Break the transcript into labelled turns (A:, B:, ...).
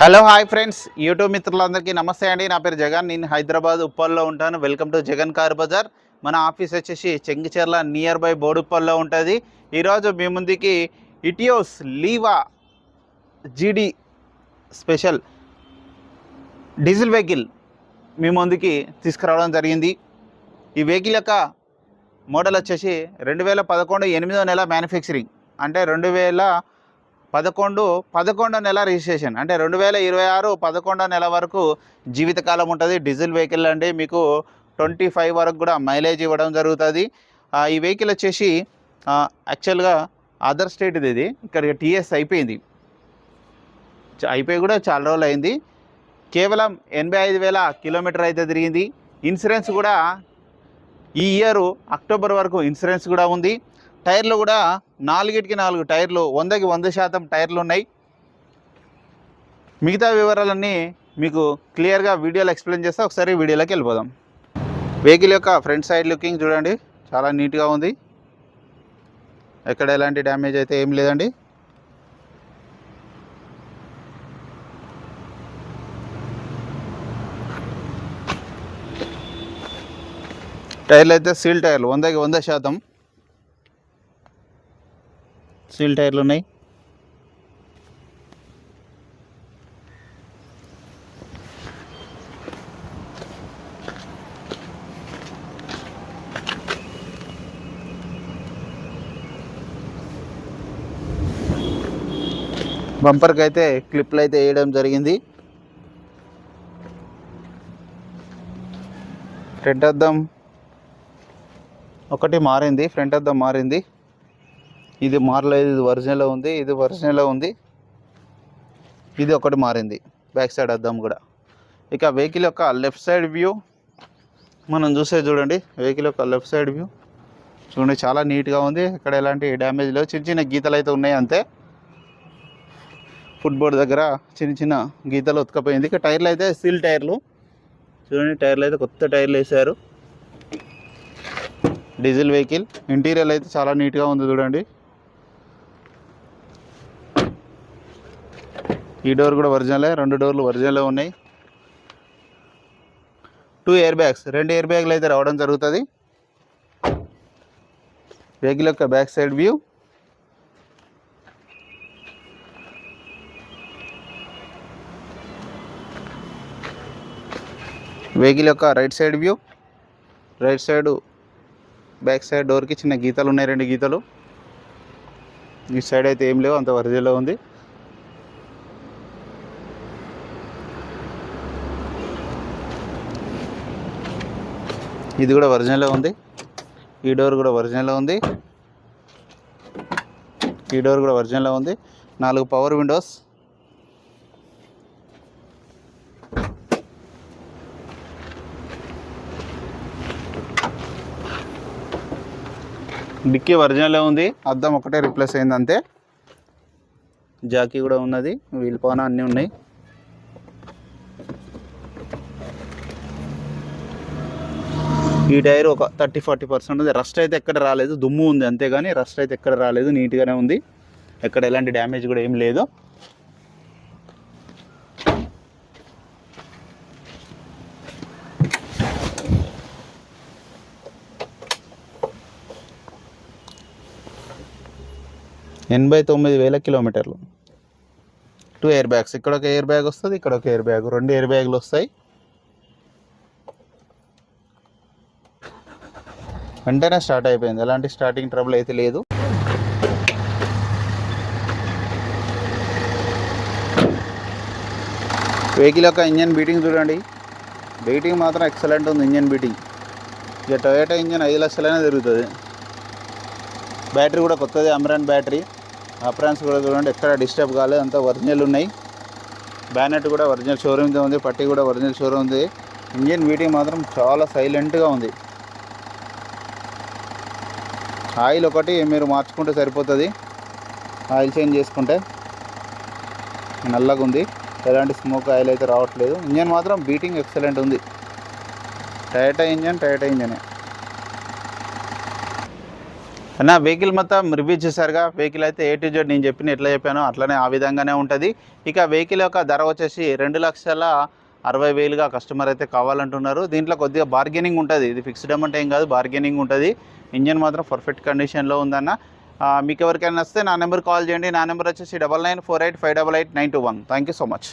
A: Hello hi friends, YouTube మిత్రులందరికీ నమస్తే అండి. నా పేరు జగన్. నేను హైదరాబాద్ ఉప్పల్లో ఉంటాను. Welcome to Jagan car Bazar. మన ఆఫీస్ వచ్చేసి చెంగిచెర్ల నియర్ బై బోడుప్పల్లో ఉంటుంది. ఈరోజు మీ ముందుకి ఇటియోస్ లీవా జీడీ స్పెషల్ డీజిల్ వెహికల్ మీ ముందుకి తీసుకురావడం జరిగింది. ఈ వెహికల్ యొక్క మోడల్ వచ్చేసి 2011 8వ నెల మ్యానుఫ్యాక్చరింగ్, అంటే 2011 నెల రిజిస్ట్రేషన్, అంటే 2026 11 నెల వరకు జీవితకాలం ఉంటుంది. డీజిల్ వెహికల్ అండి. మీకు 25 వరకు కూడా మైలేజ్ ఇవ్వడం జరుగుతుంది. ఈ వెహికల్ వచ్చేసి యాక్చువల్గా అదర్ స్టేట్ ఇది. ఇక్కడ టీఎస్ అయిపోయింది, అయిపోయి కూడా చాలా రోజులు అయింది. కేవలం 85,000 కిలోమీటర్ అయితే తిరిగింది. ఇన్సూరెన్స్ కూడా ఈ ఇయర్ అక్టోబర్ వరకు ఇన్సూరెన్స్ కూడా ఉంది. టైర్లు కూడా 4 టైర్లు, 100కి 100% టైర్లు ఉన్నాయి. మిగతా వివరాలన్నీ మీకు క్లియర్గా వీడియోలో ఎక్స్ప్లెయిన్ చేస్తే ఒకసారి వీడియోలోకి వెళ్ళిపోదాం. వెహికల్ యొక్క ఫ్రంట్ సైడ్ లుకింగ్ చూడండి, చాలా నీట్గా ఉంది. ఎక్కడ ఎలాంటి డ్యామేజ్ అయితే ఏం లేదండి. టైర్లు అయితే సీల్ టైర్లు, 100కి 100% సీల్ టైర్లు ఉన్నాయి. బంపర్కి అయితే క్లిప్లు అయితే వేయడం జరిగింది. ఫ్రంట్ అద్దం ఒకటి మారింది, ఫ్రంట్ అద్దం మారింది. ఇది మారలేదు, ఇది ఒరిజినల్లో ఉంది. ఇది ఒరిజినల్లో ఉంది, ఇది ఒకటి మారింది. బ్యాక్ సైడ్ అద్దం కూడా. ఇక వెహికల్ యొక్క లెఫ్ట్ సైడ్ వ్యూ మనం చూసే చూడండి. వెహికల్ యొక్క లెఫ్ట్ సైడ్ వ్యూ చూడండి, చాలా నీట్గా ఉంది. ఇక్కడ ఎలాంటి డ్యామేజ్ లేవు. చిన్న చిన్న గీతలు అయితే ఉన్నాయి అంతే. ఫుట్బోర్డ్ దగ్గర చిన్న చిన్న గీతలు ఉతకపోయింది. ఇక టైర్లు అయితే సీల్ టైర్లు చూడండి. టైర్లు అయితే కొత్త టైర్లు వేసారు. Diesel vehicle. ఇంటీరియర్ అయితే చాలా నీట్గా ఉంది చూడండి. ఈ డోర్ కూడా ఒరిజినలే, 2 డోర్లు ఒరిజినలే ఉన్నాయి. 2 ఎయిర్ బ్యాగ్స్, 2 ఎయిర్ బ్యాగ్లు అయితే రావడం జరుగుతుంది. వెహికల్ యొక్క బ్యాక్ సైడ్ వ్యూ. వెహికల్ యొక్క right side view. Right side back side డోర్కి చిన్న గీతలు ఉన్నాయి, 2 గీతలు. ఈ సైడ్ అయితే ఏం లేవు, అంత ఒరిజినల్ ఉంది. ఇది కూడా ఒరిజినల్ ఉంది. ఈ డోర్ కూడా ఒరిజినల్ ఉంది. ఈ డోర్ కూడా ఒరిజినల్ ఉంది. 4 పవర్ విండోస్. డిక్కీ ఒరిజినల్ ఉంది. అద్దం ఒకటే రిప్లేస్ అయింది అంతే. జాకీ కూడా ఉన్నది, వీల్ పైన అన్నీ ఉన్నాయి. ఈ టైర్ ఒక 30-40% ఉంది. రస్ట్ అయితే ఎక్కడ రాలేదు, దుమ్ము ఉంది అంతేగాని రస్ట్ అయితే ఎక్కడ రాలేదు. నీట్గానే ఉంది, ఎక్కడ ఎలాంటి డ్యామేజ్ కూడా ఏం లేదు. ఎనభై 9,000 కిలోమీటర్లు. 2 ఎయిర్ బ్యాగ్స్, ఇక్కడ ఒక ఎయిర్ బ్యాగ్ వస్తుంది, ఇక్కడ ఒక ఎయిర్ బ్యాగ్, 2 ఎయిర్ బ్యాగులు వస్తాయి. వెంటనే స్టార్ట్ అయిపోయింది, ఎలాంటి స్టార్టింగ్ ట్రబుల్ అయితే లేదు. వెహికల్ యొక్క ఇంజన్ బీటింగ్ చూడండి. బీటింగ్ మాత్రం ఎక్సలెంట్ ఉంది, ఇంజన్ బీటింగ్. ఇక టొయోటా ఇంజన్ 5 లక్షలైనా తిరుగుతుంది. బ్యాటరీ కూడా కొత్తది, అమరాన్ బ్యాటరీ. అప్రాన్స్ కూడా చూడండి, ఎక్కడ డిస్టర్బ్ కాలేదు, అంతా ఒరిజినల్ ఉన్నాయి. బ్యానెట్ కూడా ఒరిజినల్ షోరూమ్తో ఉంది, పట్టీ కూడా ఒరిజినల్ షోరూమ్ ఉంది. ఇంజన్ బీటింగ్ మాత్రం చాలా సైలెంట్గా ఉంది. ఆయిల్ ఒకటి మీరు మార్చుకుంటే సరిపోతుంది, ఆయిల్ చేంజ్ చేసుకుంటే. నల్లగా ఉంది, ఎలాంటి స్మోక్ ఆయిల్ అయితే రావట్లేదు. ఇంజన్ మాత్రం బీటింగ్ ఎక్సలెంట్ ఉంది. టొయోటా ఇంజనే. అన్న వెహికల్ మొత్తం రివ్యూ చేశారుగా. వెహికల్ అయితే A to Z నేను చెప్పిన ఎట్లా చెప్పానో అట్లనే ఆ విధంగానే ఉంటుంది. ఇక వెహికల్ యొక్క ధర వచ్చేసి 2,60,000గా కస్టమర్ అయితే కావాలంటున్నారు. దీంట్లో కొద్దిగా బార్గెనింగ్ ఉంటుంది. ఇది ఫిక్స్డ్ అమౌంట్ ఏం కాదు, బార్గెనింగ్ ఉంటుంది. ఇంజన్ మాత్రం పర్ఫెక్ట్ కండిషన్లో ఉందన్న. మీకు ఎవరికైనా వస్తే నా నెంబర్ కాల్ చేయండి. నా నెంబర్ వచ్చేసి 9948588921. Thank you so much.